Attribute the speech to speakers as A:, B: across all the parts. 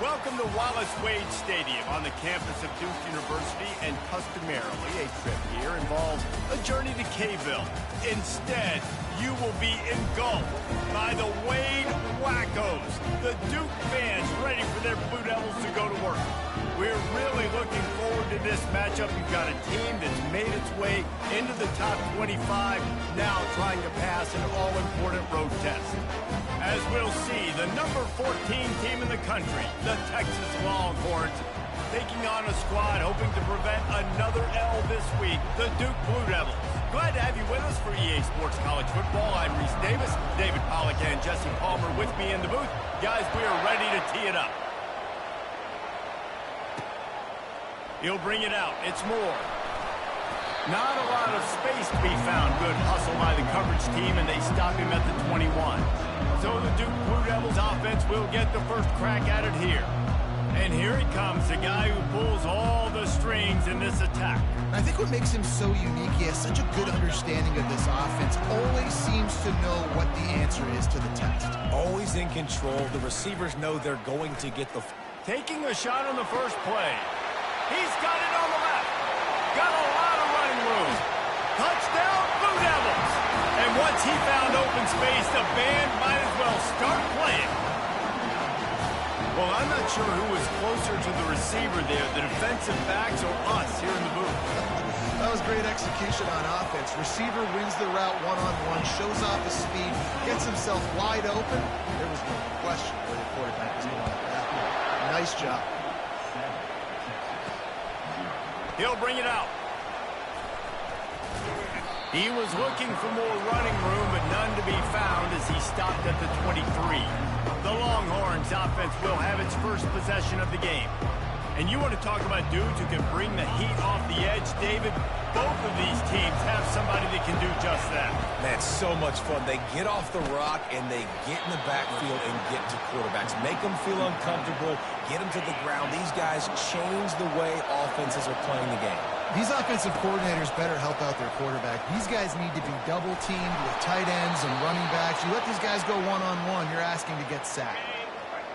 A: Welcome to Wallace Wade Stadium on the campus of Duke University, and customarily a trip here involves a journey to K-Ville. Instead, you will be engulfed by the Wade Wackos, the Duke fans ready for their Blue Devils to go to work. We're really looking forward to this matchup. You've got a team that's made its way into the top 25, now trying to pass an all-important road test. As we'll see, the number 14 team in the country, the Texas Longhorns, taking on a squad hoping to prevent another L this week, the Duke Blue Devils. Glad to have you with us for EA Sports College Football. I'm Reese Davis, David Pollack and Jesse Palmer with me in the booth. Guys, we are ready to tee it up. He'll bring it out. It's Moore. Not a lot of space to be found. Good hustle by the coverage team, and they stop him at the 21. So the Duke Blue Devils offense will get the first crack at it here. And here he comes, the guy who pulls all the strings in this attack.
B: I think what makes him so unique, he has such a good understanding of this offense. Always seems to know what the answer is to the test.
C: Always in control. The receivers know they're going to get the...
A: Taking a shot on the first play. He's got it on the left. Got a lot of running room. Touchdown, Blue Devils. And once he found open space, the band might as well start playing. Well, I'm not sure who was closer to the receiver there, the defensive backs or us here in the booth.
B: That was great execution on offense. Receiver wins the route one-on-one, shows off his speed, gets himself wide open. There was no question where the quarterback was going at that point. Nice job.
A: He'll bring it out. He was looking for more running room, but none to be found as he stopped at the 23. The Longhorns offense will have its first possession of the game. And you want to talk about dudes who can bring the heat off the edge, David? Both of these teams have somebody that can do just that.
C: Man, so much fun. They get off the rock and they get in the backfield and get to quarterbacks. Make them feel uncomfortable, get them to the ground. These guys change the way offenses are playing the game.
B: These offensive coordinators better help out their quarterback. These guys need to be double-teamed with tight ends and running backs. You let these guys go one-on-one, you're asking to get sacked.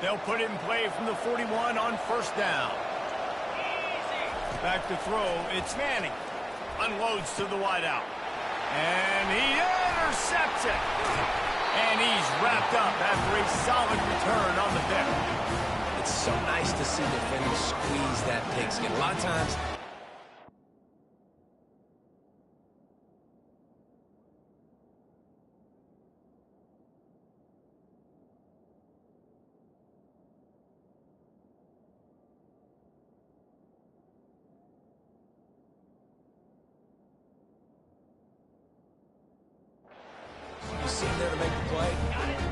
A: They'll put it in play from the 41 on first down. Back to throw, it's Manning. Unloads to the wideout. And he intercepts it. And he's wrapped up after a solid return on the pick.
C: It's so nice to see defenders squeeze that pigskin. A lot of times... there to make the play,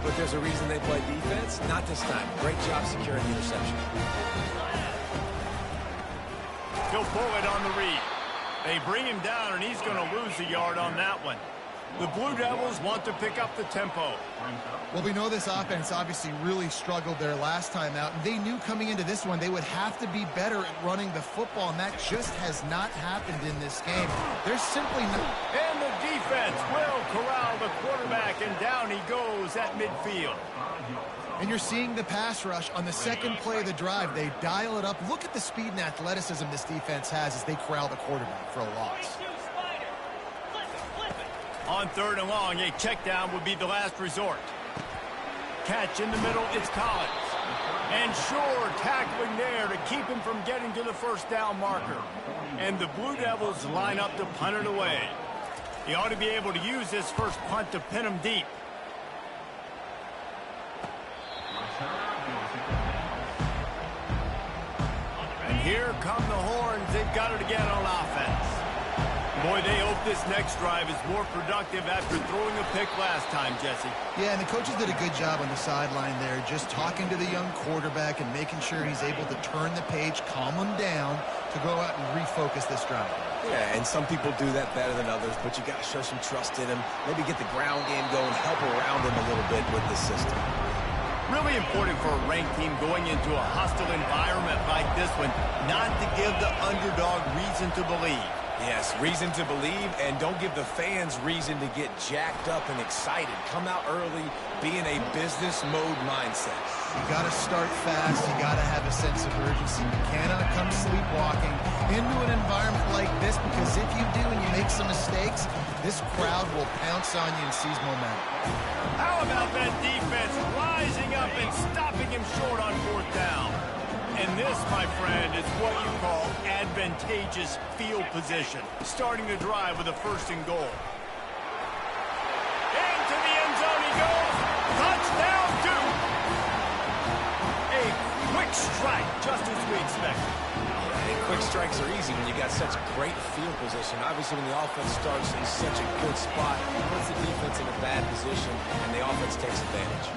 C: but there's a reason they play defense. Not this time. Great job securing the interception.
A: He'll pull it on the read. They bring him down, and he's going to lose a yard on that one. The Blue Devils want to pick up the tempo.
B: Well, we know this offense obviously really struggled there last time out, and they knew coming into this one they would have to be better at running the football, and that just has not happened in this game. There's simply no...
A: And the defense will corral the quarterback, and down he goes at midfield.
B: And you're seeing the pass rush on the second play of the drive. They dial it up. Look at the speed and athleticism this defense has as they corral the quarterback for a loss.
A: On third and long, a check down would be the last resort. Catch in the middle, it's Collins. And sure, tackling there to keep him from getting to the first down marker. And the Blue Devils line up to punt it away. He ought to be able to use this first punt to pin him deep. And here come the Horns. They've got it again on offense. Boy, they hope this next drive is more productive after throwing a pick last time, Jesse.
B: Yeah, and the coaches did a good job on the sideline there, just talking to the young quarterback and making sure he's able to turn the page, calm him down to go out and refocus this drive.
C: Yeah, and some people do that better than others, but you got to show some trust in him, maybe get the ground game going, help around him a little bit with the system.
A: Really important for a ranked team going into a hostile environment like this one, not to give the underdog reason to believe.
C: Yes, reason to believe, and don't give the fans reason to get jacked up and excited. Come out early, be in a business mode mindset.
B: You got to start fast. You got to have a sense of urgency. You cannot come sleepwalking into an environment like this, because if you do and you make some mistakes, this crowd will pounce on you and seize momentum.
A: How about that defense rising up and stopping him short on fourth down? And this, my friend, is what you call advantageous field position. Starting the drive with a first and goal. Into the end zone he goes. Touchdown, Duke. A quick strike, just as we expected.
C: And quick strikes are easy when you got such great field position. Obviously, when the offense starts in such a good spot, it puts the defense in a bad position, and the offense takes advantage.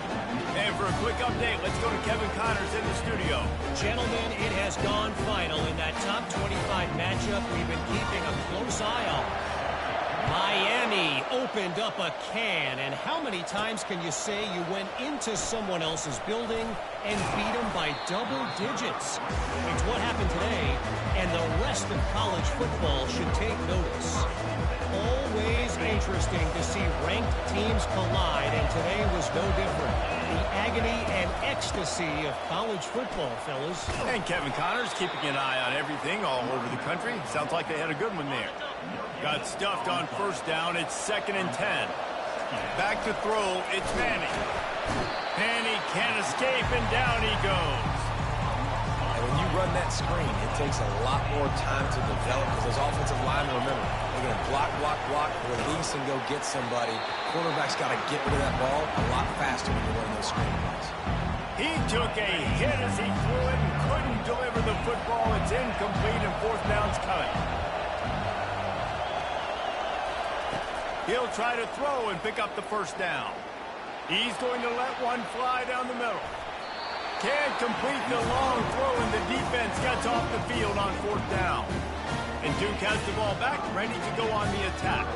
A: And for a quick update, let's go to Kevin Connors in the studio.
D: Gentlemen, it has gone final in that top 25 matchup we've been keeping a close eye on. Miami opened up a can, and how many times can you say you went into someone else's building and beat them by double digits? It's what happened today, and the rest of college football should take notice. Always interesting to see ranked teams collide, and today was no different. The agony and ecstasy of college football, fellas.
A: And Kevin Connors keeping an eye on everything all over the country. Sounds like they had a good one there. Got stuffed on first down. It's 2nd and 10. Back to throw. It's Manning. Manning can't escape, and down he goes.
C: And when you run that screen, it takes a lot more time to develop, because those offensive linemen, remember, they're going to block, release, and go get somebody. Quarterback's got to get rid of that ball a lot faster when you're running those screen plays.
A: He took a hit as he threw it and couldn't deliver the football. It's incomplete, and fourth down's coming. He'll try to throw and pick up the first down. He's going to let one fly down the middle. Can't complete the long throw, and the defense gets off the field on fourth down. And Duke has the ball back, ready to go on the attack.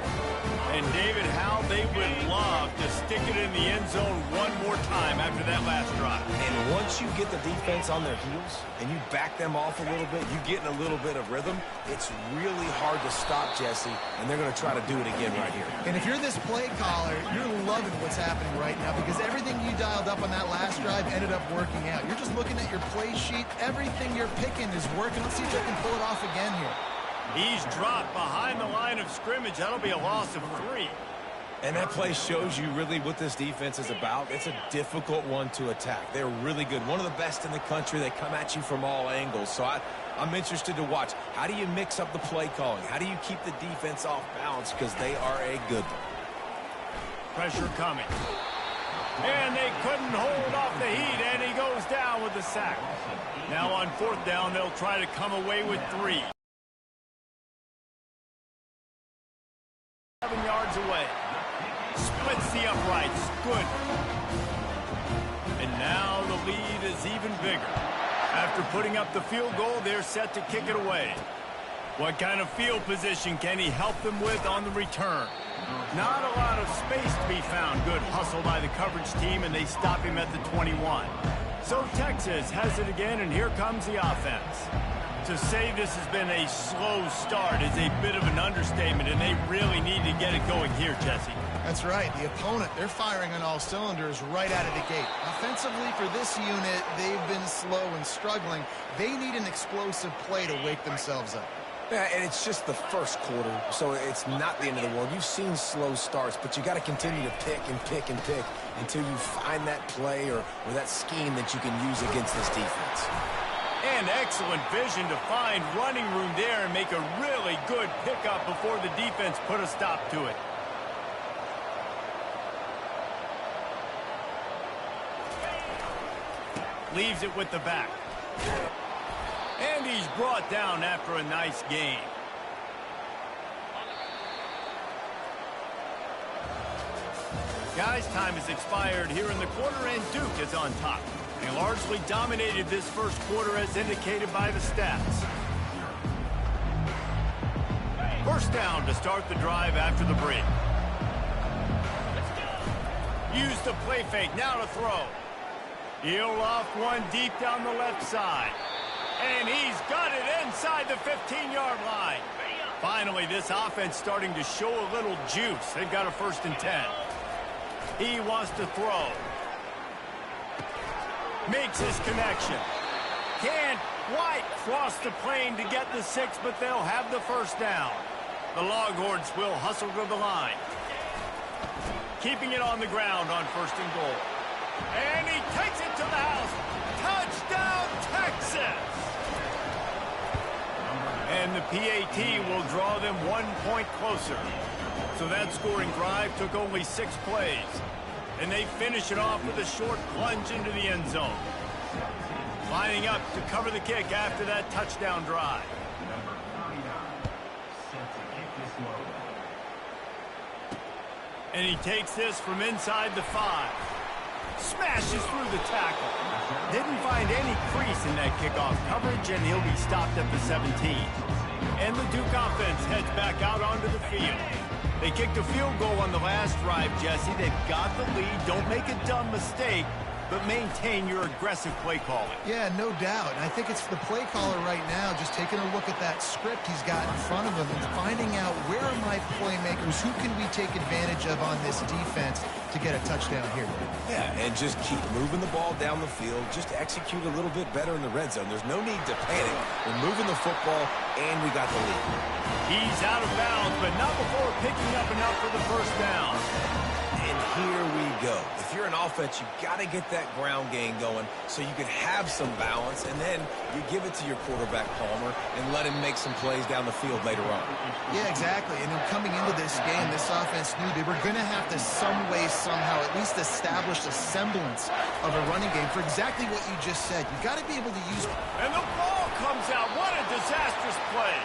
A: And David, how they would love to stick it in the end zone one more time after that last drive.
C: And once you get the defense on their heels and you back them off a little bit, you get in a little bit of rhythm, it's really hard to stop, Jesse, and they're going to try to do it again right here.
B: And if you're this play caller, you're loving what's happening right now, because everything you dialed up on that last drive ended up working out. You're just looking at your play sheet. Everything you're picking is working. Let's see if they can pull it off again here.
A: He's dropped behind the line of scrimmage. That'll be a loss of 3.
C: And that play shows you really what this defense is about. It's a difficult one to attack. They're really good. One of the best in the country. They come at you from all angles. So I'm interested to watch. How do you mix up the play calling? How do you keep the defense off balance? Because they are a good one.
A: Pressure coming. And they couldn't hold off the heat, and he goes down with the sack. Now on fourth down, they'll try to come away with 3. 7 yards away. Splits the uprights. Good. And now the lead is even bigger. After putting up the field goal, they're set to kick it away. What kind of field position can he help them with on the return? Not a lot of space to be found. Good hustle by the coverage team, and they stop him at the 21. So Texas has it again, and here comes the offense. To say this has been a slow start is a bit of an understatement, and they really need to get it going here, Jesse.
B: That's right. The opponent, they're firing on all cylinders right out of the gate. Offensively, for this unit, they've been slow and struggling. They need an explosive play to wake themselves up.
C: Yeah, and it's just the first quarter, so it's not the end of the world. You've seen slow starts, but you got to continue to pick and pick and pick until you find that play or that scheme that you can use against this defense.
A: And excellent vision to find running room there and make a really good pickup before the defense put a stop to it. Leaves it with the back. And he's brought down after a nice gain. Guys, time has expired here in the quarter, and Duke is on top. They largely dominated this first quarter as indicated by the stats. First down to start the drive after the break. Use the play fake, now to throw. He'll off one deep down the left side. And he's got it inside the 15-yard line. Finally, this offense starting to show a little juice. They've got a 1st and 10. He wants to throw. Makes his connection. Can't quite cross the plane to get the 6, but they'll have the 1st down. The Longhorns will hustle to the line. Keeping it on the ground on 1st and goal. And he takes it to the house. Touchdown, Texas! And the PAT will draw them 1 point closer. So that scoring drive took only 6 plays. And they finish it off with a short plunge into the end zone. Lining up to cover the kick after that touchdown drive. And he takes this from inside the 5. Smashes through the tackle. Didn't find any crease in that kickoff coverage, and he'll be stopped at the 17. And the Duke offense heads back out onto the field. They kicked a field goal on the last drive, Jesse. They've got the lead. Don't make a dumb mistake, but maintain your aggressive play calling.
B: Yeah, no doubt. And I think it's the play caller right now just taking a look at that script he's got in front of him and finding out where are my playmakers, who can we take advantage of on this defense to get a touchdown here.
C: Yeah, and just keep moving the ball down the field. Just execute a little bit better in the red zone. There's no need to panic. We're moving the football, and we got the lead.
A: He's out of bounds, but not before picking up enough for the 1st down.
C: And here we go. If you're an offense, you got to get that ground game going so you can have some balance, and then you give it to your quarterback, Palmer, and let him make some plays down the field later on.
B: Yeah, exactly. And then coming into this game, this offense knew they were going to have to some way, somehow, at least establish a semblance of a running game for exactly what you just said. You got to be able to use...
A: And the ball comes out. What a disastrous play.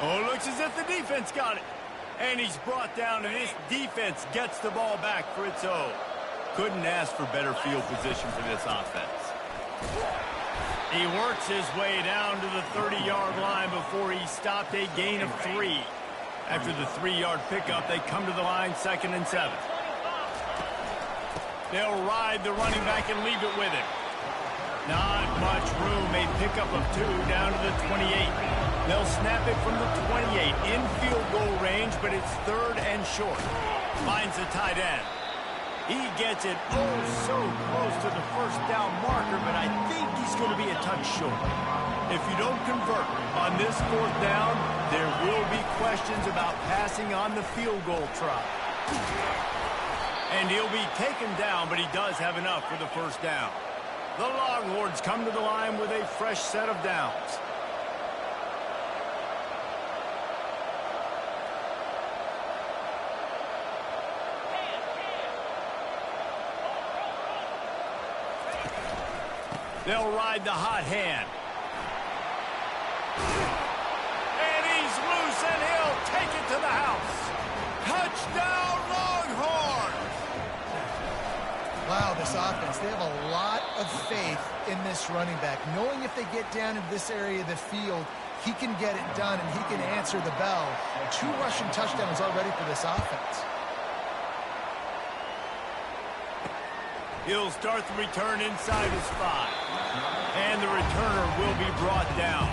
A: Oh, it looks as if the defense got it. And he's brought down, and this defense gets the ball back for its own. Couldn't ask for better field position for this offense. He works his way down to the 30-yard line before he stopped a gain of 3. After the 3-yard pickup, they come to the line 2nd and 7. They'll ride the running back and leave it with him. Not much room. A pickup of 2 down to the 28. They'll snap it from the 28 in field goal range, but it's 3rd and short. Finds the tight end. He gets it oh so close to the 1st down marker, but I think he's going to be a touch short. If you don't convert on this 4th down, there will be questions about passing on the field goal try. And he'll be taken down, but he does have enough for the 1st down. The Longhorns come to the line with a fresh set of downs. They'll ride the hot hand. And he's loose, and he'll take it to the house. Touchdown, Longhorns!
B: Wow, this offense, they have a lot of faith in this running back, knowing if they get down into this area of the field, he can get it done, and he can answer the bell. 2 rushing touchdowns already for this offense.
A: He'll start the return inside his 5. And the returner will be brought down.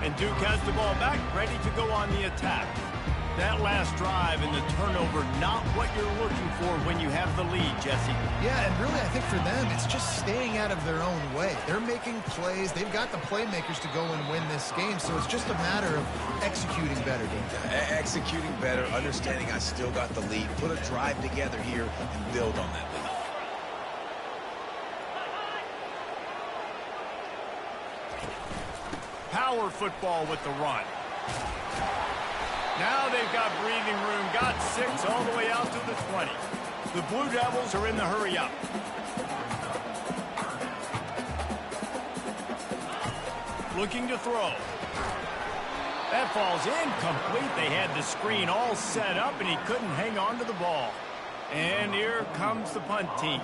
A: And Duke has the ball back, ready to go on the attack. That last drive and the turnover, not what you're looking for when you have the lead, Jesse.
B: Yeah, and really, I think for them, it's just staying out of their own way. They're making plays. They've got the playmakers to go and win this game, so it's just a matter of executing better.
C: Executing better, understanding I still got the lead. Put a drive together here and build on that lead.
A: Power football with the run. Now they've got breathing room, got 6 all the way out to the 20. The Blue Devils are in the hurry-up. Looking to throw. That falls incomplete. They had the screen all set up, and he couldn't hang on to the ball. And here comes the punt team.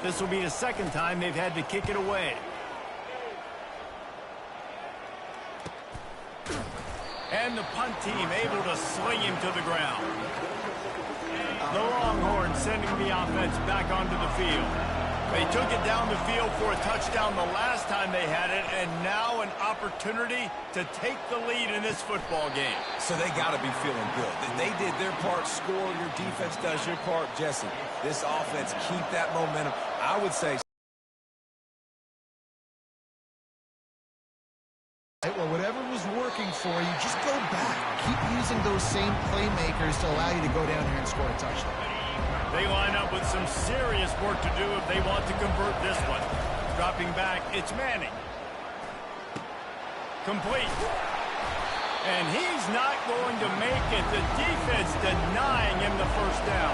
A: This will be the 2nd time they've had to kick it away. And the punt team able to sling him to the ground. The Longhorns sending the offense back onto the field. They took it down the field for a touchdown the last time they had it, and now an opportunity to take the lead in this football game.
C: So they got to be feeling good. They did their part, score. Your defense does your part. Jesse, this offense, keep that momentum. I would say.
B: Well, whatever was working for you, just go back. Keep using those same playmakers to allow you to go down here and score a touchdown.
A: They line up with some serious work to do if they want to convert this one. Dropping back, it's Manning. Complete. And he's not going to make it. The defense denying him the first down.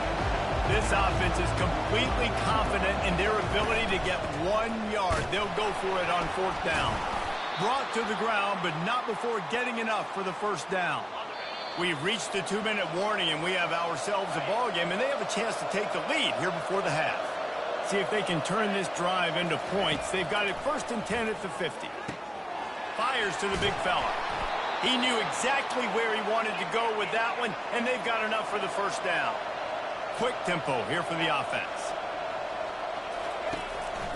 A: This offense is completely confident in their ability to get 1 yard. They'll go for it on fourth down. Brought to the ground, but not before getting enough for the first down. We've reached the 2-minute warning, and we have ourselves a ball game, and they have a chance to take the lead here before the half. See if they can turn this drive into points. They've got it 1st and 10 at the 50. Fires to the big fella. He knew exactly where he wanted to go with that one, and they've got enough for the first down. Quick tempo here for the offense.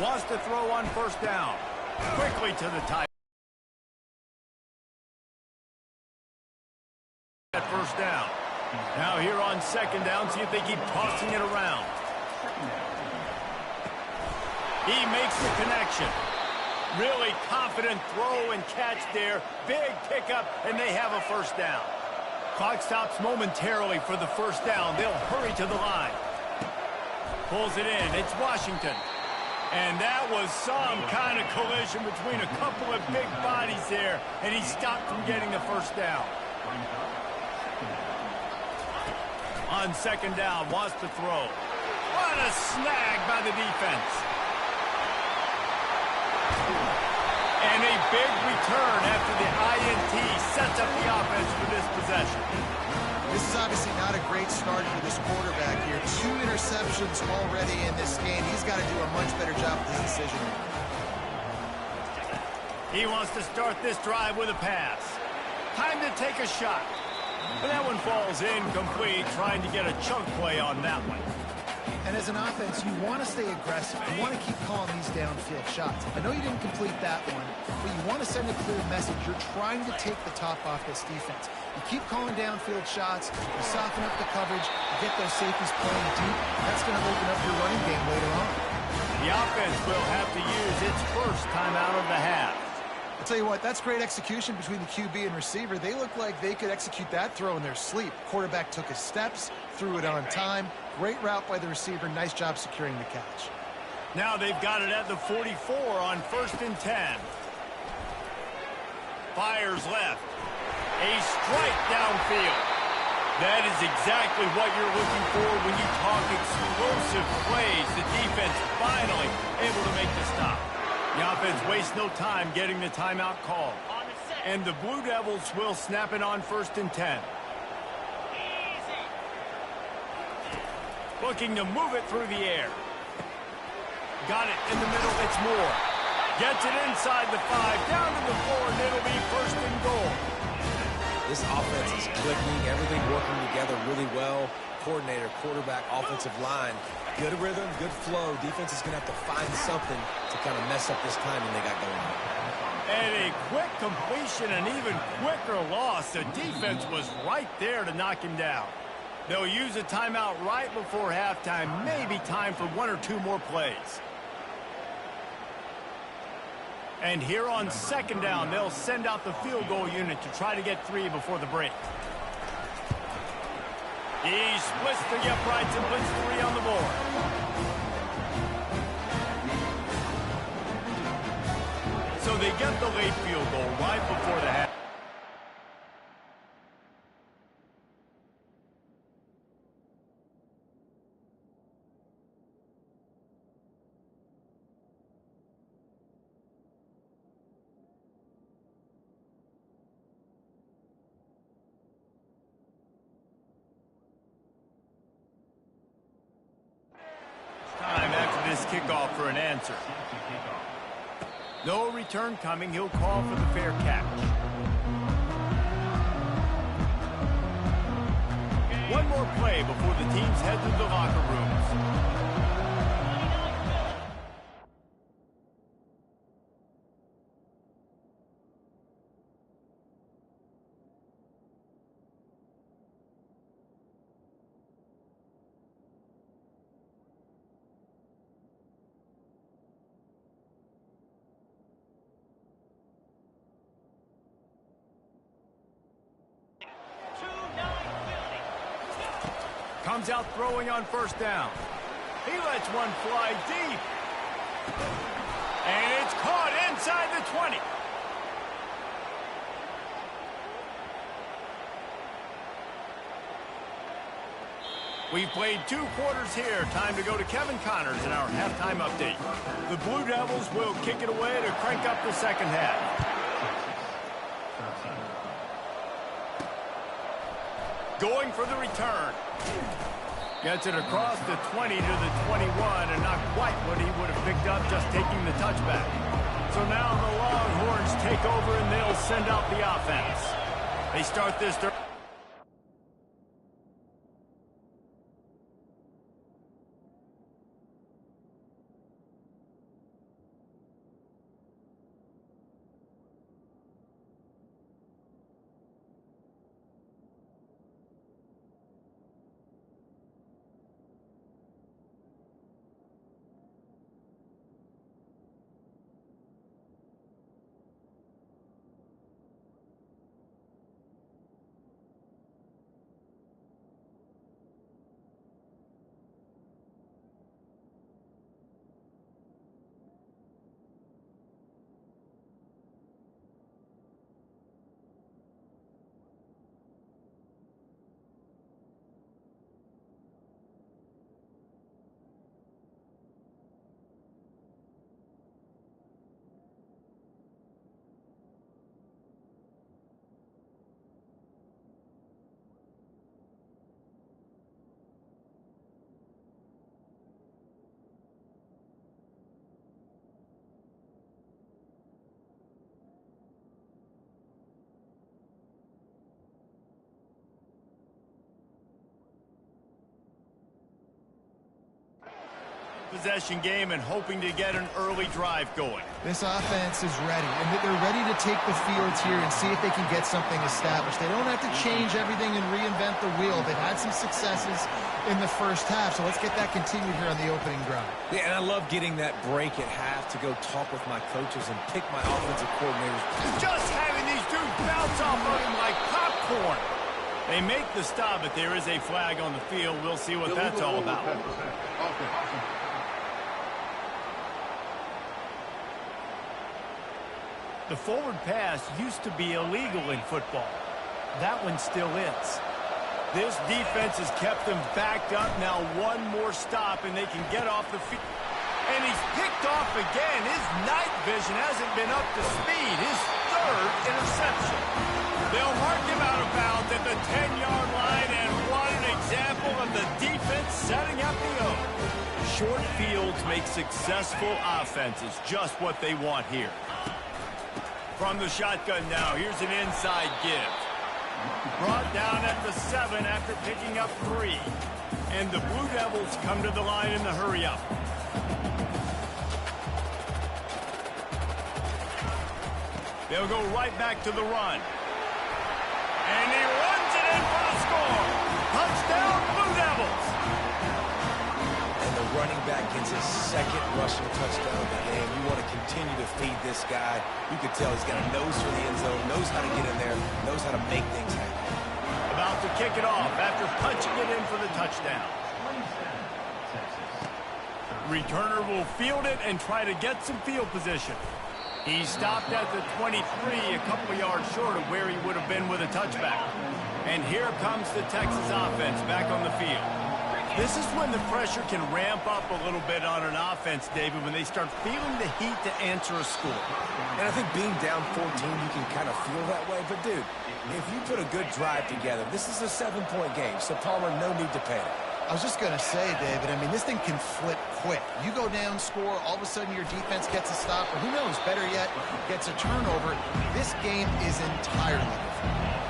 A: Wants to throw on first down. Quickly to the tight. First down. Now here on second down, see if they keep tossing it around. He makes the connection. Really confident throw and catch there. Big pickup, and they have a first down. Clock stops momentarily for the first down. They'll hurry to the line. Pulls it in. It's Washington. And that was some kind of collision between a couple of big bodies there, and he stopped from getting the first down. On second down, wants to throw. What a snag by the defense. And a big return after the INT sets up the offense for this possession.
B: This is obviously not a great start for this quarterback here. 2 interceptions already in this game. He's got to do a much better job with his decision making.
A: He wants to start this drive with a pass. Time to take a shot. But that one falls incomplete, trying to get a chunk play on that one.
B: And as an offense, you want to stay aggressive. You want to keep calling these downfield shots. I know you didn't complete that one, but you want to send a clear message. You're trying to take the top off this defense. You keep calling downfield shots, you soften up the coverage, you get those safeties playing deep. That's going to open up your running game later on.
A: The offense will have to use its first timeout of the half.
B: I'll tell you what, that's great execution between the QB and receiver. They look like they could execute that throw in their sleep. Quarterback took his steps, threw it on time. Great route by the receiver. Nice job securing the catch.
A: Now they've got it at the 44 on 1st and 10. Fires left. A strike downfield. That is exactly what you're looking for when you talk explosive plays. The defense finally able to make the stop. The offense wastes no time getting the timeout called. And the Blue Devils will snap it on 1st and 10. Looking to move it through the air. Got it in the middle, it's Moore. Gets it inside the 5, down to the 4, and it'll be 1st and goal.
C: This offense is clicking, everything working together really well. Coordinator, quarterback, offensive line. Good rhythm, good flow. Defense is going to have to find something to kind of mess up this timing they got going on.
A: And a quick completion, an even quicker loss. The defense was right there to knock him down. They'll use a timeout right before halftime. Maybe time for 1 or 2 more plays. And here on second down, they'll send out the field goal unit to try to get 3 before the break. He splits the uprights and puts 3 on the board. So they get the late field goal right before the half. Time after this kickoff for an answer. No return coming. He'll call for the fair catch. One more play before the teams head to the locker rooms. Comes out throwing on first down. He lets one fly deep. And it's caught inside the 20. We've played 2 quarters here. Time to go to Kevin Connors in our halftime update. The Blue Devils will kick it away to crank up the second half. Going for the return. Gets it across the 20 to the 21, and not quite what he would have picked up just taking the touchback. So now the Longhorns take over, and they'll send out the offense. They start this. Possession game and hoping to get an early drive going.
B: This offense is ready, and they're ready to take the field here and see if they can get something established. They don't have to change everything and reinvent the wheel. They've had some successes in the first half, so let's get that continued here on the opening drive.
C: Yeah, and I love getting that break at half to go talk with my coaches and pick my offensive coordinators.
A: Just having these dudes bounce off of him like popcorn. They make the stop, but there is a flag on the field. We'll see what that's all about. The forward pass used to be illegal in football. That one still is. This defense has kept them backed up. Now one more stop, and they can get off the field. And he's picked off again. His night vision hasn't been up to speed. His 3rd interception. They'll mark him out of bounds at the 10-yard line, and what an example of the defense setting up the O. Short fields make successful offenses, just what they want here. From the shotgun now, here's an inside give. Brought down at the 7 after picking up 3. And the Blue Devils come to the line in the hurry-up. They'll go right back to the run. And he runs it in for the score. Touchdown, Blue Devils.
C: And the running back gets his 2nd rushing touchdown of the game. You want to continue to feed this guy. You can tell he's got a nose for the end zone, knows how to get in there, knows how to make things happen.
A: About to kick it off after punching it in for the touchdown. Returner will field it and try to get some field position. He stopped at the 23, a couple of yards short of where he would have been with a touchback. And here comes the Texas offense back on the field. This is when the pressure can ramp up a little bit on an offense, David, when they start feeling the heat to answer a score.
C: And I think being down 14, you can kind of feel that way. But, dude, if you put a good drive together, this is a 7-point game, so Palmer, no need to panic.
B: I was just going to say, David, I mean, this thing can flip quick. You go down, score, all of a sudden your defense gets a stop, or who knows, better yet, gets a turnover. This game is entirely different.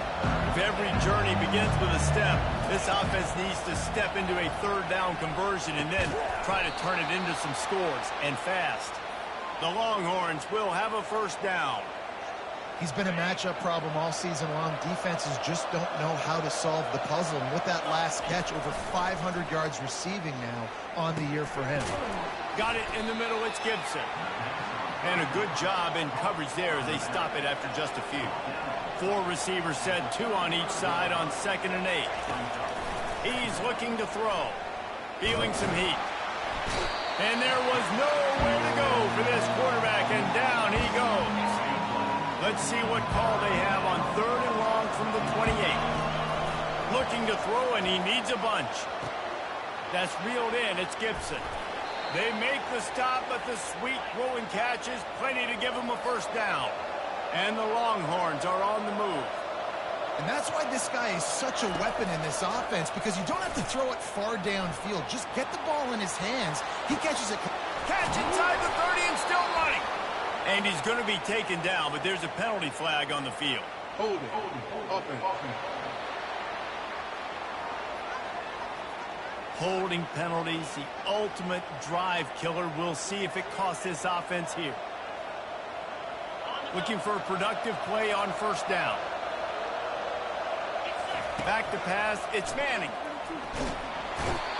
A: If every journey begins with a step, this offense needs to step into a 3rd down conversion and then try to turn it into some scores, and fast. The Longhorns will have a 1st down.
B: He's been a matchup problem all season long. Defenses just don't know how to solve the puzzle. And with that last catch, over 500 yards receiving now on the year for him.
A: Got it in the middle, it's Gibson. And a good job in coverage there as they stop it after just a few. 4 receivers set, 2 on each side on 2nd and 8. He's looking to throw. Feeling some heat. And there was nowhere to go for this quarterback, and down he goes. Let's see what call they have on 3rd and long from the 28. Looking to throw, and he needs a bunch. That's reeled in. It's Gibson. They make the stop, but the sweet throw and catch is plenty to give them a first down. And the Longhorns are on the move.
B: And that's why this guy is such a weapon in this offense, because you don't have to throw it far downfield. Just get the ball in his hands. He catches it.
A: Catch inside the 30 and still running. And he's going to be taken down, but there's a penalty flag on the field.
E: Hold it. Offense.
A: Holding penalties, the ultimate drive killer. We'll see if it costs this offense here. Looking for a productive play on first down. Back to pass, it's Manning.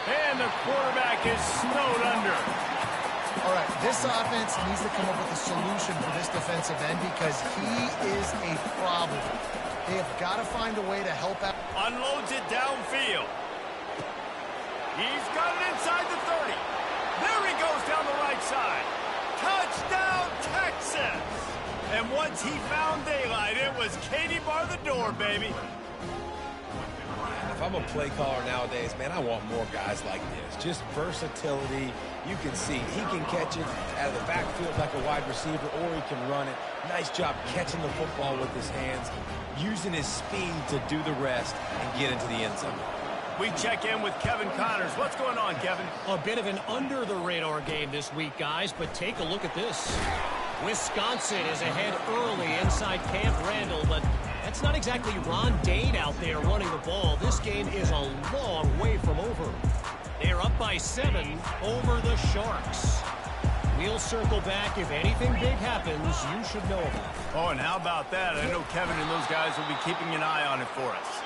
A: And the quarterback is snowed under.
B: All right, this offense needs to come up with a solution for this defensive end because he is a problem. They have got to find a way to help out.
A: Unloads it downfield. He's got it inside the 30. There he goes down the right side. Touchdown, Texas! And once he found daylight, it was Katie bar the door, baby.
C: If I'm a play caller nowadays, man, I want more guys like this. Just versatility. You can see he can catch it out of the backfield like a wide receiver, or he can run it. Nice job catching the football with his hands, using his speed to do the rest and get into the end zone.
A: We check in with Kevin Connors. What's going on, Kevin?
D: A bit of an under-the-radar game this week, guys, but take a look at this. Wisconsin is ahead early inside Camp Randall, but that's not exactly Ron Dane out there running the ball. This game is a long way from over. They're up by 7 over the Sharks. We'll circle back. If anything big happens, you should know about it.
A: Oh, and how about that? I know Kevin and those guys will be keeping an eye on it for us.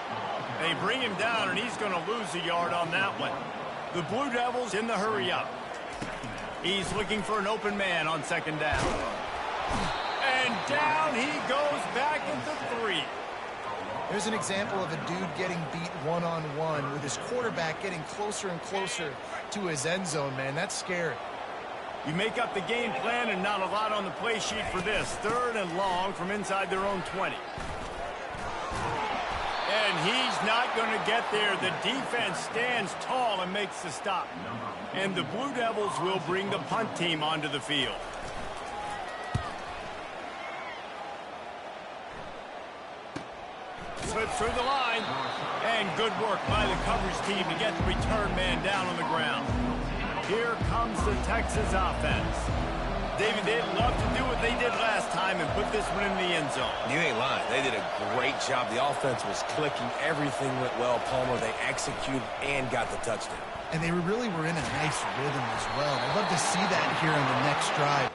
A: They bring him down, and he's going to lose a yard on that one. The Blue Devils in the hurry up. He's looking for an open man on second down. And down he goes back into 3.
B: There's an example of a dude getting beat one-on-one with his quarterback getting closer and closer to his end zone, man. That's scary.
A: You make up the game plan and not a lot on the play sheet for this. 3rd and long from inside their own 20. And he's not going to get there. The defense stands tall and makes the stop. And the Blue Devils will bring the punt team onto the field. Slips through the line. And good work by the coverage team to get the return man down on the ground. Here comes the Texas offense. David, they'd love to do what they did last time and put this one in the end zone.
C: You ain't lying. They did a great job. The offense was clicking. Everything went well, Palmer. They executed and got the touchdown.
B: And they really were in a nice rhythm as well. I'd love to see that here on the next drive.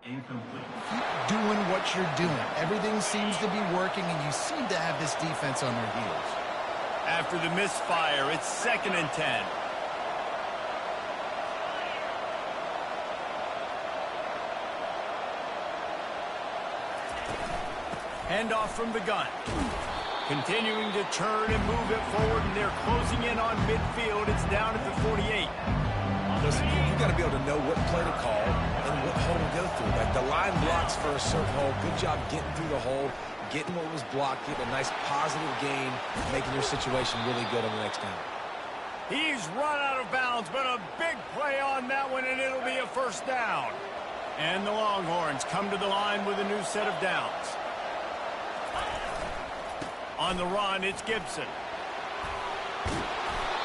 E: Incomplete.
B: Keep doing what you're doing. Everything seems to be working, and you seem to have this defense on their heels.
A: After the misfire, it's 2nd and 10. Handoff from the gun. Continuing to turn and move it forward, and they're closing in on midfield. It's down at the 48.
C: Listen, you got to be able to know what play to call and what hole to go through. Like the line blocks for a certain hole. Good job getting through the hole, getting what was blocked, getting a nice positive gain, making your situation really good on the next down.
A: He's run out of bounds, but a big play on that one, and it'll be a first down. And the Longhorns come to the line with a new set of downs. On the run, it's Gibson.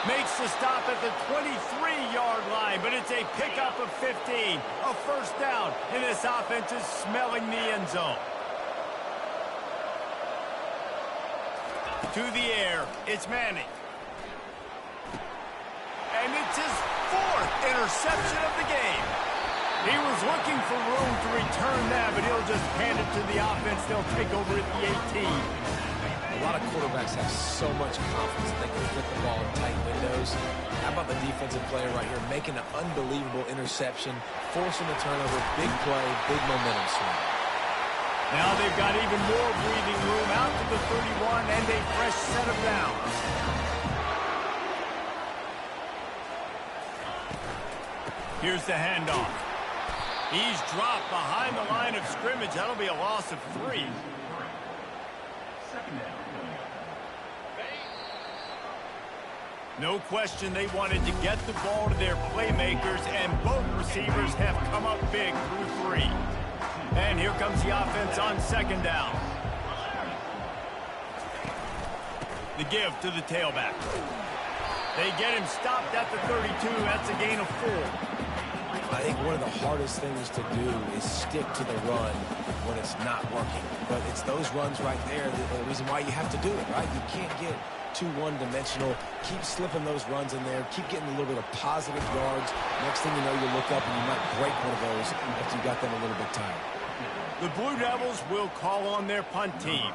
A: Makes the stop at the 23-yard line, but it's a pickup of 15. A first down, and this offense is smelling the end zone. To the air, it's Manning. And it's his 4th interception of the game. He was looking for room to return that, but he'll just hand it to the offense. They'll take over at the 18.
C: A lot of quarterbacks have so much confidence that they can fit the ball in tight windows. How about the defensive player right here making an unbelievable interception, forcing the turnover, big play, big momentum swing.
A: Now they've got even more breathing room out to the 31 and a fresh set of downs. Here's the handoff. He's dropped behind the line of scrimmage. That'll be a loss of 3. No question they wanted to get the ball to their playmakers, and both receivers have come up big through 3. And here comes the offense on second down. The give to the tailback. They get him stopped at the 32. That's a gain of 4.
C: I think one of the hardest things to do is stick to the run when it's not working. But it's those runs right there the reason why you have to do it, right? You can't get too one-dimensional. Keep slipping those runs in there. Keep getting a little bit of positive yards. Next thing you know, you look up and you might break one of those after you got them a little bit tired.
A: The Blue Devils will call on their punt team.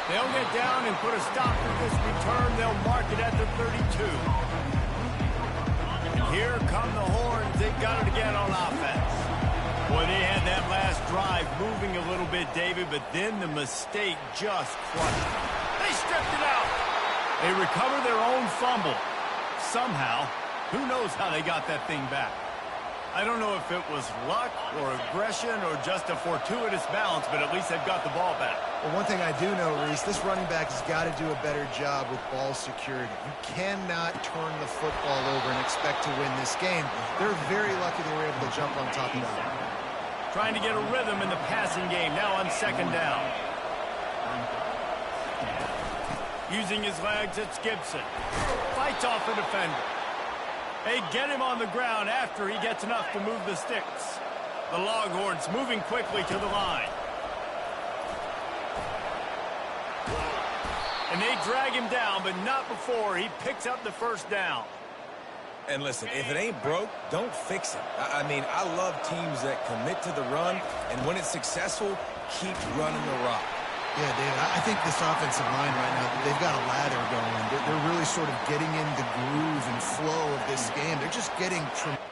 A: They'll get down and put a stop to this return. They'll mark it at the 32. And here come the Horns. They got it again on offense. Boy, they had that last drive moving a little bit, David, but then the mistake just crushed them. They stripped it out. They recover their own fumble. Somehow, who knows how they got that thing back. I don't know if it was luck or aggression or just a fortuitous balance, but at least they've got the ball back.
B: Well, one thing I do know, Reese, this running back has got to do a better job with ball security. You cannot turn the football over and expect to win this game. They're very lucky they were able to jump on top of that.
A: Trying to get a rhythm in the passing game, now on second down. Using his legs, it's Gibson. Fights off a defender. They get him on the ground after he gets enough to move the sticks. The Longhorns moving quickly to the line. And they drag him down, but not before he picks up the first down.
C: And listen, if it ain't broke, don't fix it. I mean, I love teams that commit to the run, and when it's successful, keep running the rock.
B: Yeah, David, I think this offensive line right now, they've got a lather going. They're really sort of getting in the groove and flow of this game. They're just getting tremendous.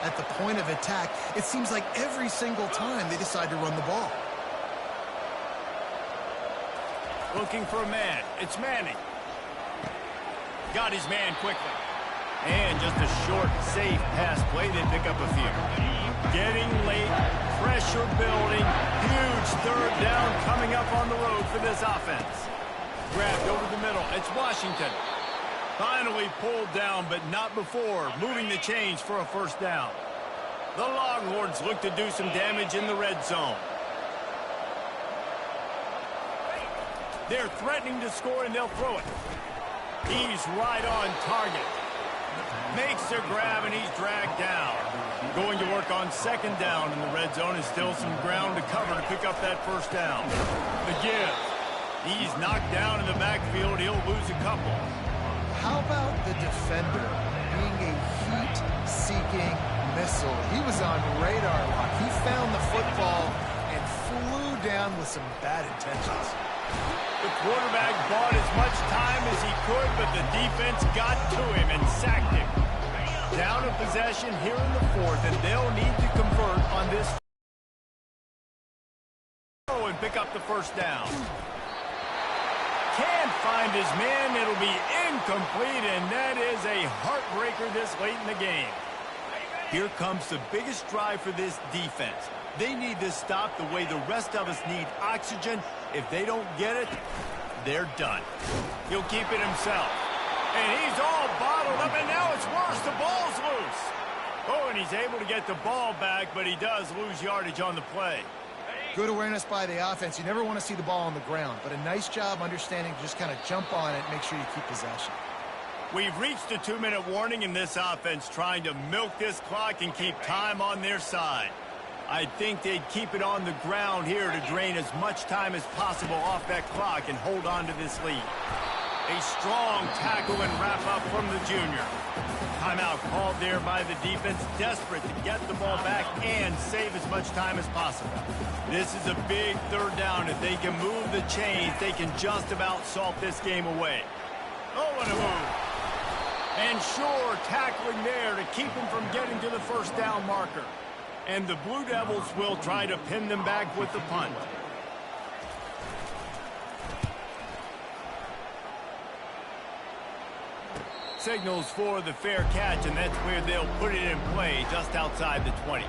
B: At the point of attack, it seems like every single time they decide to run the ball.
A: Looking for a man. It's Manning. Got his man quickly. And just a short, safe pass play. They pick up a few. Getting late, pressure building, huge third down coming up on the road for this offense. Grabbed over the middle. It's Washington. Finally pulled down, but not before moving the chains for a first down. The Longhorns look to do some damage in the red zone. They're threatening to score, and they'll throw it. He's right on target. Makes the grab, and he's dragged down. Going to work on second down in the red zone, and still some ground to cover to pick up that first down. The give. He's knocked down in the backfield. He'll lose a couple.
B: How about the defender being a heat-seeking missile? He was on radar lock. He found the football and flew down with some bad intentions.
A: The quarterback bought as much time as he could, but the defense got to him and sacked him. Down a possession here in the fourth, and they'll need to convert on this and pick up the first down. Can't find his man. It'll be incomplete, and that is a heartbreaker this late in the game. Here comes the biggest drive for this defense. They need to stop the way the rest of us need oxygen. If they don't get it, they're done. He'll keep it himself. And he's all bottled up, and now it's worse. The ball's loose. Oh, and he's able to get the ball back, but he does lose yardage on the play.
B: Good awareness by the offense. You never want to see the ball on the ground, but a nice job understanding to just kind of jump on it and make sure you keep possession.
A: We've reached a 2-minute warning in this offense, trying to milk this clock and keep time on their side. I think they'd keep it on the ground here to drain as much time as possible off that clock and hold on to this lead. A strong tackle and wrap-up from the junior. Timeout called there by the defense, desperate to get the ball back and save as much time as possible. This is a big third down. If they can move the chains, they can just about salt this game away. Oh, what a move. And sure, tackling there to keep him from getting to the first down marker. And the Blue Devils will try to pin them back with the punt. Signals for the fair catch, and that's where they'll put it in play, just outside the 20.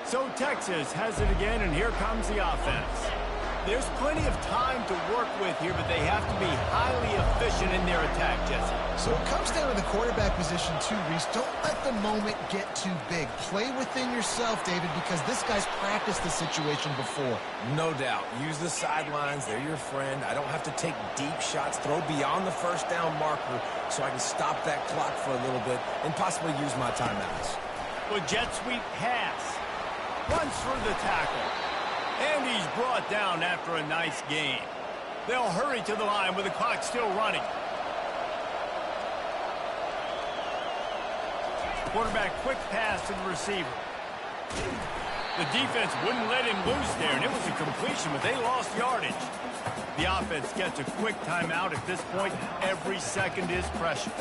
A: So Texas has it again, and here comes the offense. There's plenty of time to work with here, but they have to be highly efficient in their attack, Jesse.
B: So it comes down to the quarterback position too, Reese. Don't let the moment get too big. Play within yourself, David, because this guy's practiced the situation before.
C: No doubt. Use the sidelines. They're your friend. I don't have to take deep shots, throw beyond the first down marker so I can stop that clock for a little bit and possibly use my timeouts.
A: Well, jet sweep pass. Runs through the tackle. And he's brought down after a nice gain. They'll hurry to the line with the clock still running. Quarterback quick pass to the receiver. The defense wouldn't let him loose there, and it was a completion, but they lost yardage. The offense gets a quick timeout. At this point, every second is precious.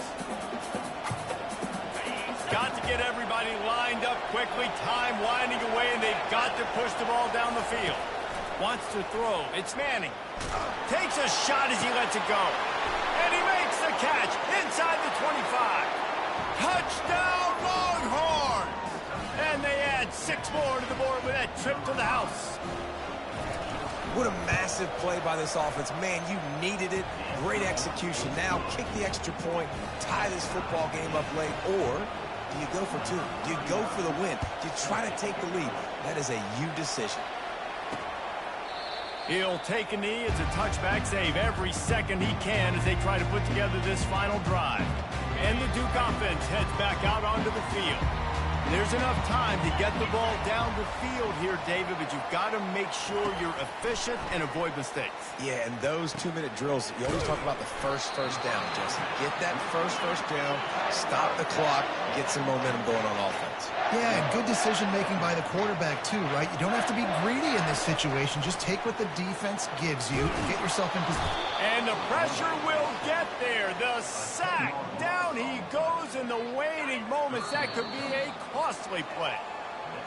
A: Got to get everybody lined up quickly. Time winding away, and they've got to push the ball down the field. Wants to throw. It's Manning. Takes a shot as he lets it go. And he makes the catch inside the 25. Touchdown, Longhorns! And they add 6 more to the board with that trip to the house.
C: What a massive play by this offense. Man, you needed it. Great execution. Now kick the extra point, tie this football game up late, or do you go for 2? Do you go for the win? Do you try to take the lead? That is a you decision.
A: He'll take a knee. It's a touchback save every second he can as they try to put together this final drive. And the Duke offense heads back out onto the field. There's enough time to get the ball down the field here, David, but you've got to make sure you're efficient and avoid mistakes.
C: Yeah, and those 2-minute drills, you always talk about the first down, Jesse. Get that first down, stop the clock, get some momentum going on offense.
B: Yeah, and good decision-making by the quarterback, too, right? You don't have to be greedy in this situation. Just take what the defense gives you and get yourself in position.
A: And the pressure will get there. The sack. Down he goes in the waning moments. That could be a costly play.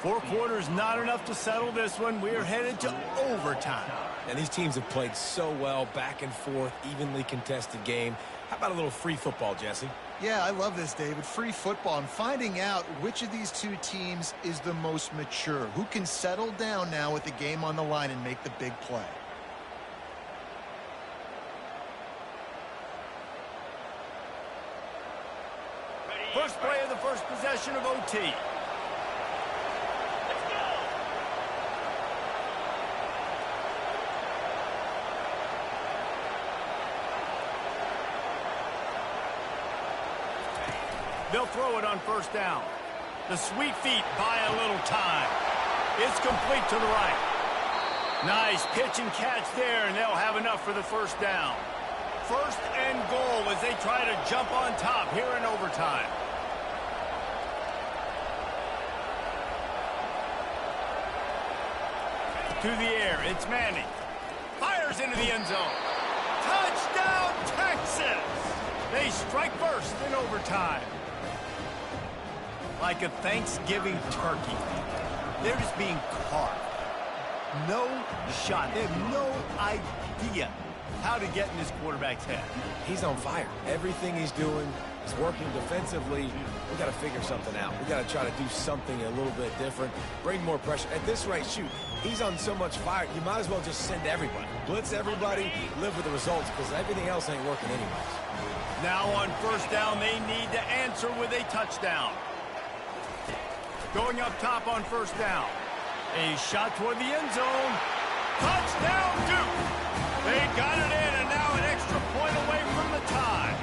A: 4 quarters, not enough to settle this one. We're headed to overtime.
C: And these teams have played so well, back and forth, evenly contested game. How about a little free football, Jesse?
B: Yeah, I love this, David. Free football. I'm finding out which of these 2 teams is the most mature. Who can settle down now with the game on the line and make the big play.
A: First play of the first possession of OT. They'll throw it on first down. The sweet feet buy a little time. It's complete to the right. Nice pitch and catch there, and they'll have enough for the first down. First and goal as they try to jump on top here in overtime. To the air, it's Manning. Fires into the end zone. Touchdown, Texas! They strike first in overtime. Like a Thanksgiving turkey, they're just being carved. No shot. They have no idea how to get in this quarterback's head.
C: He's on fire. Everything he's doing is working defensively. We got to figure something out. We got to try to do something a little bit different, bring more pressure. At this rate, shoot, he's on so much fire, you might as well just send everybody. Blitz everybody, live with the results, because everything else ain't working anyways.
A: Now on first down, they need to answer with a touchdown. Going up top on first down. A shot toward the end zone. Touchdown, Duke! They got it in, and now an extra point away from the tie.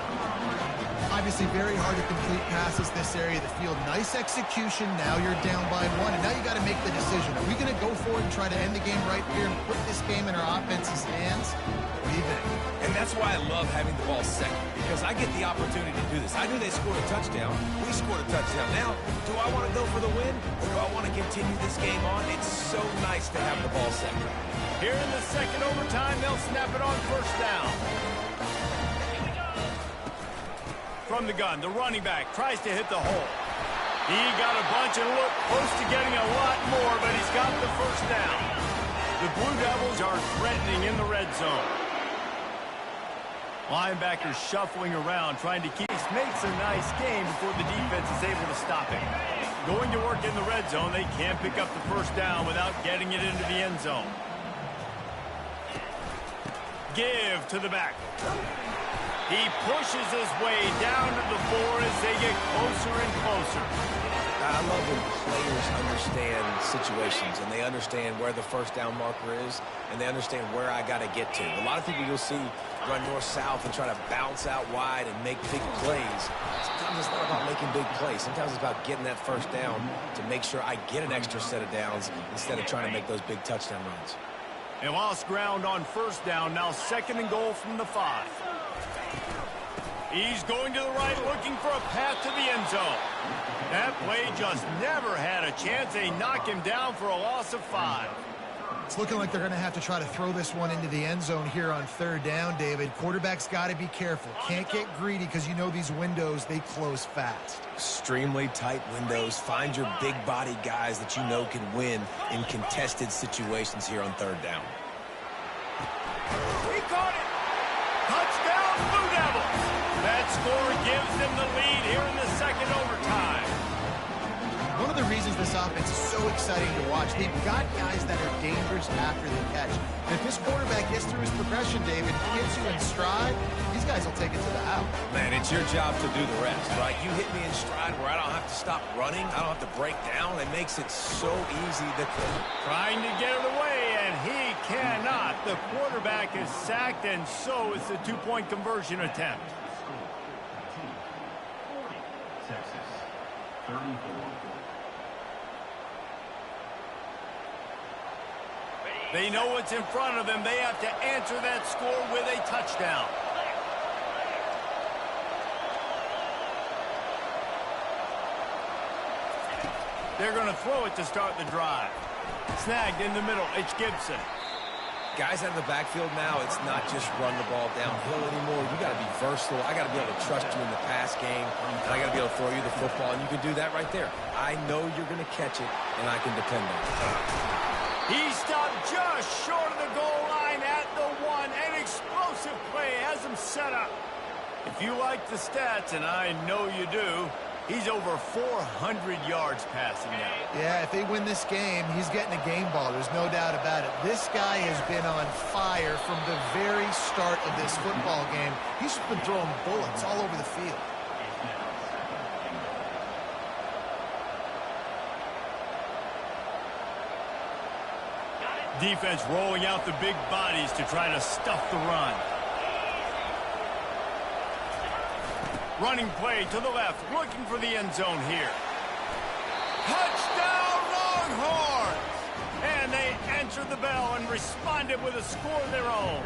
B: Obviously, Obviously, very hard to complete passes this area of the field. Nice execution. Now you're down by 1, and now you got to make the decision. Are we going to go for it and try to end the game right here and put this game in our offense's hands? What do you think?
C: And that's why I love having the ball second, because I get the opportunity to do this. I knew they scored a touchdown. We scored a touchdown. Now, do I want to go for the win, or do I want to continue this game on? It's so nice to have the ball second.
A: Here in the second overtime, they'll snap it on first down. From the gun, the running back tries to hit the hole. He got a bunch and looked close to getting a lot more, but he's got the first down. The Blue Devils are threatening in the red zone. Linebackers shuffling around, trying to keep. This makes a nice game before the defense is able to stop it. Going to work in the red zone, they can't pick up the first down without getting it into the end zone. Give to the back. He pushes his way down to the 4 as they get closer and closer.
C: I love when players understand situations and they understand where the first down marker is and they understand where I got to get to. A lot of people you'll see run north-south and try to bounce out wide and make big plays. Sometimes it's not about making big plays. Sometimes it's about getting that first down to make sure I get an extra set of downs instead of trying to make those big touchdown runs.
A: They lost ground on first down. Now 2nd and goal from the 5. He's going to the right, looking for a path to the end zone. That play just never had a chance. They knock him down for a loss of 5.
B: It's looking like they're going to have to try to throw this one into the end zone here on 3rd down, David. Quarterback's got to be careful. Can't get greedy because you know these windows, they close fast.
C: Extremely tight windows. Find your big body guys that you know can win in contested situations here on 3rd down.
A: He caught it. Touchdown, Blue Devils. That score gives them the lead here in the second overtime.
B: One of the reasons this offense is so exciting to watch, they've got guys that are dangerous after the catch. And if this quarterback gets through his progression, David, gets you in stride, these guys will take it to the house.
C: Man, it's your job to do the rest, right? You hit me in stride where I don't have to stop running. I don't have to break down. It makes it so easy to kill.
A: Trying to get it away, and he cannot. The quarterback is sacked, and so is the 2-point conversion attempt.
E: Texas, 34.
A: They know what's in front of them. They have to answer that score with a touchdown. They're going to throw it to start the drive. Snagged in the middle. It's Gibson.
C: Guys out of the backfield now, it's not just run the ball downhill anymore. You got to be versatile. I got to be able to trust you in the pass game, and I got to be able to throw you the football, and you can do that right there. I know you're going to catch it, and I can depend on it.
A: He stopped just short of the goal line at the 1. An explosive play has him set up. If you like the stats, and I know you do, he's over 400 yards passing now.
B: Yeah, if they win this game, he's getting a game ball. There's no doubt about it. This guy has been on fire from the very start of this football game. He's just been throwing bullets all over the field.
A: Defense rolling out the big bodies to try to stuff the run. Running play to the left, looking for the end zone here. Touchdown, Longhorns! And they answered the bell and responded with a score of their own.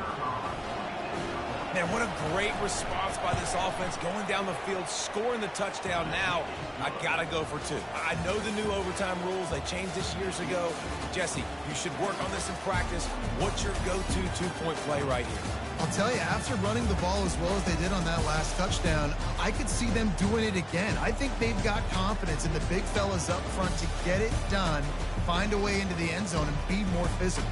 C: Man, what a great response by this offense, going down the field, scoring the touchdown. Now, I got to go for 2. I know the new overtime rules. They changed this years ago. Jesse, you should work on this in practice. What's your go-to 2-point play right here?
B: I'll tell you, after running the ball as well as they did on that last touchdown, I could see them doing it again. I think they've got confidence in the big fellas up front to get it done, find a way into the end zone, and be more physical.